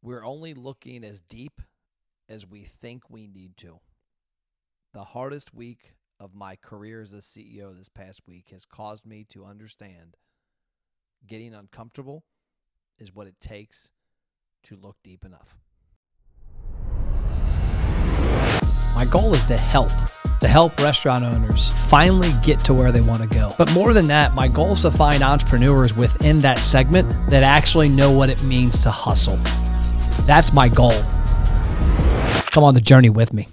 We're only looking as deep as we think we need to. The hardest week of my career as a CEO this past week has caused me to understand getting uncomfortable is what it takes to look deep enough. My goal is to help restaurant owners finally get to where they want to go. But more than that, my goal is to find entrepreneurs within that segment that actually know what it means to hustle. That's my goal. Come on the journey with me.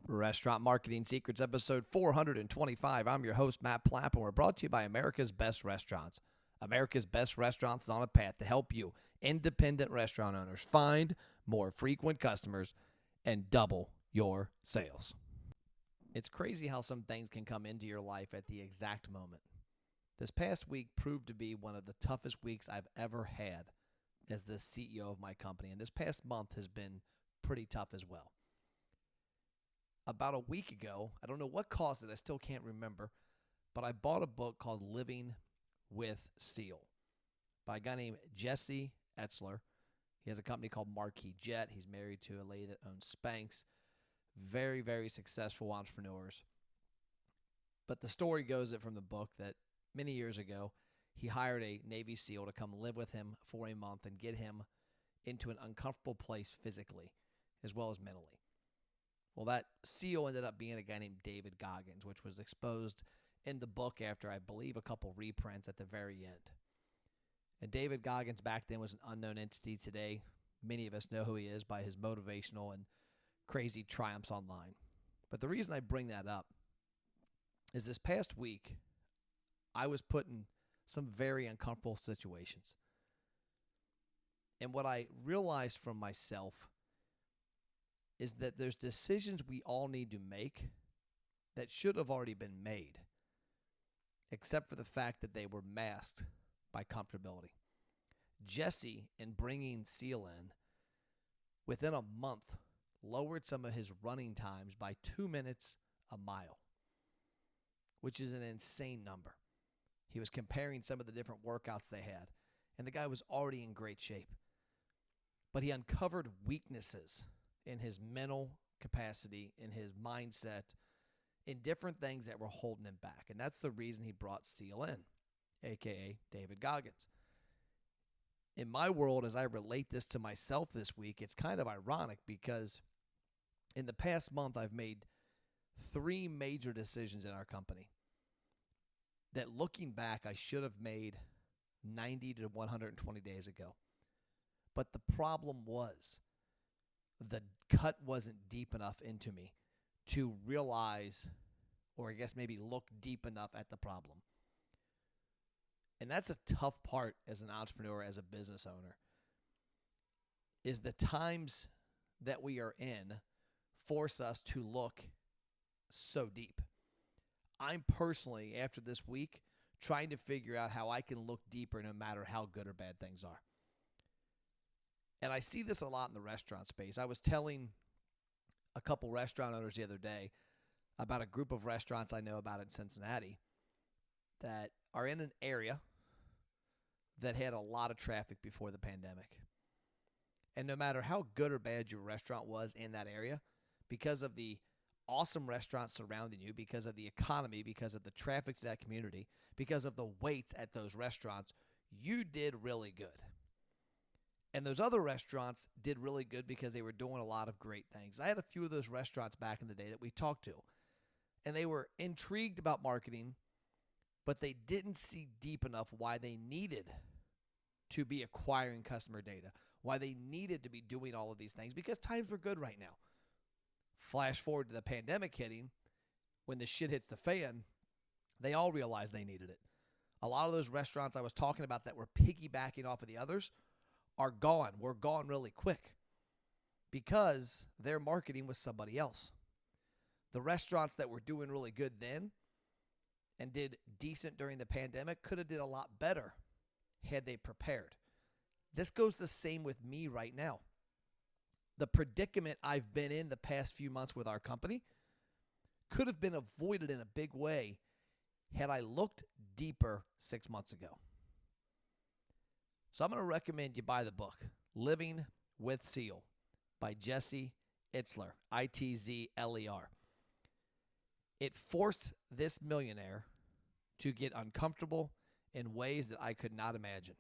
Restaurant Marketing Secrets, episode 425. I'm your host, Matt Plapp, and we're brought to you by America's Best Restaurants. America's Best Restaurants is on a path to help you, independent restaurant owners, find more frequent customers and double your sales. It's crazy how some things can come into your life at the exact moment. This past week proved to be one of the toughest weeks I've ever had as the CEO of my company, and this past month has been pretty tough as well. About a week ago, I don't know what caused it, I still can't remember, but I bought a book called Living with Seal by a guy named Jesse Etzler. He has a company called Marquis Jet. He's married to a lady that owns Spanx. Very, very successful entrepreneurs. But the story goes from the book that many years ago, he hired a Navy SEAL to come live with him for a month and get him into an uncomfortable place physically as well as mentally. Well, that SEAL ended up being a guy named David Goggins, which was exposed in the book after, I believe, a couple reprints at the very end. And David Goggins back then was an unknown entity. Today, many of us know who he is by his motivational and crazy triumphs online. But the reason I bring that up is this past week, I was put in some very uncomfortable situations. And what I realized from myself is that there's decisions we all need to make that should have already been made, except for the fact that they were masked by comfortability. Jesse, in bringing Seal in, within a month, lowered some of his running times by 2 minutes a mile, which is an insane number. He was comparing some of the different workouts they had, and the guy was already in great shape. But he uncovered weaknesses in his mental capacity, in his mindset, in different things that were holding him back. And that's the reason he brought Seal in, a.k.a. David Goggins. In my world, as I relate this to myself this week, it's kind of ironic because in the past month, I've made 3 major decisions in our company that, looking back, I should have made 90 to 120 days ago. But the problem was the cut wasn't deep enough into me to realize, or I guess maybe look deep enough at the problem. And that's a tough part as an entrepreneur, as a business owner, is the times that we are in force us to look so deep. I'm personally, after this week, trying to figure out how I can look deeper no matter how good or bad things are. And I see this a lot in the restaurant space. I was telling a couple restaurant owners the other day about a group of restaurants I know about in Cincinnati that are in an area that had a lot of traffic before the pandemic. And no matter how good or bad your restaurant was in that area, because of the awesome restaurants surrounding you, because of the economy, because of the traffic to that community, because of the waits at those restaurants, you did really good. And those other restaurants did really good because they were doing a lot of great things. I had a few of those restaurants back in the day that we talked to, and they were intrigued about marketing, but they didn't see deep enough why they needed to be acquiring customer data, why they needed to be doing all of these things, because times were good right now. Flash forward to the pandemic hitting, when the shit hits the fan, they all realized they needed it. A lot of those restaurants I was talking about that were piggybacking off of the others are gone. We're gone really quick because their marketing was somebody else. The restaurants that were doing really good then and did decent during the pandemic could have did a lot better had they prepared. This goes the same with me right now. The predicament I've been in the past few months with our company could have been avoided in a big way had I looked deeper 6 months ago. So I'm going to recommend you buy the book, Living with Seal by Jesse Itzler, Itzler. It forced this millionaire to get uncomfortable in ways that I could not imagine.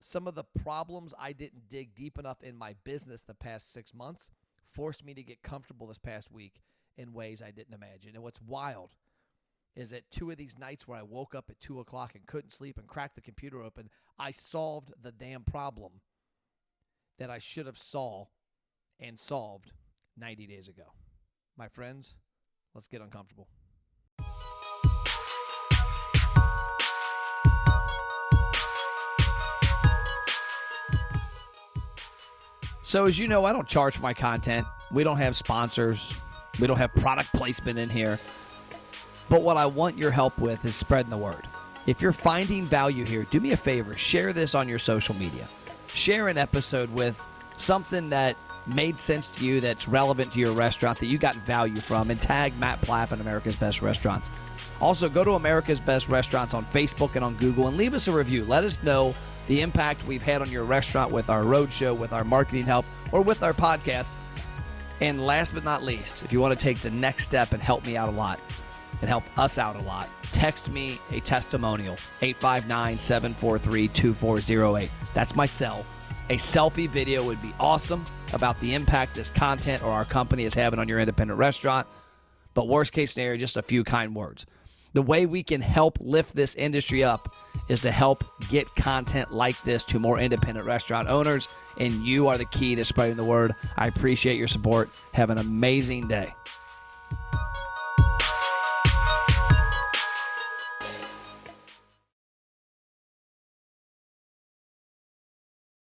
Some of the problems I didn't dig deep enough in my business the past 6 months forced me to get comfortable this past week in ways I didn't imagine. And what's wild is that 2 of these nights where I woke up at 2 o'clock and couldn't sleep and cracked the computer open, I solved the damn problem that I should have saw and solved 90 days ago. My friends, let's get uncomfortable. So as you know, I don't charge for my content. We don't have sponsors. We don't have product placement in here. But what I want your help with is spreading the word. If you're finding value here, do me a favor. Share this on your social media. Share an episode with something that made sense to you, that's relevant to your restaurant, that you got value from, and tag Matt Plapp and America's Best Restaurants. Also, go to America's Best Restaurants on Facebook and on Google and leave us a review. Let us know the impact we've had on your restaurant with our roadshow, with our marketing help, or with our podcast. And last but not least, if you want to take the next step and help me out a lot, and help us out a lot, text me a testimonial, 859-743-2408. That's my cell. A selfie video would be awesome about the impact this content or our company is having on your independent restaurant. But worst case scenario, just a few kind words. The way we can help lift this industry up is to help get content like this to more independent restaurant owners, and you are the key to spreading the word. I appreciate your support. Have an amazing day.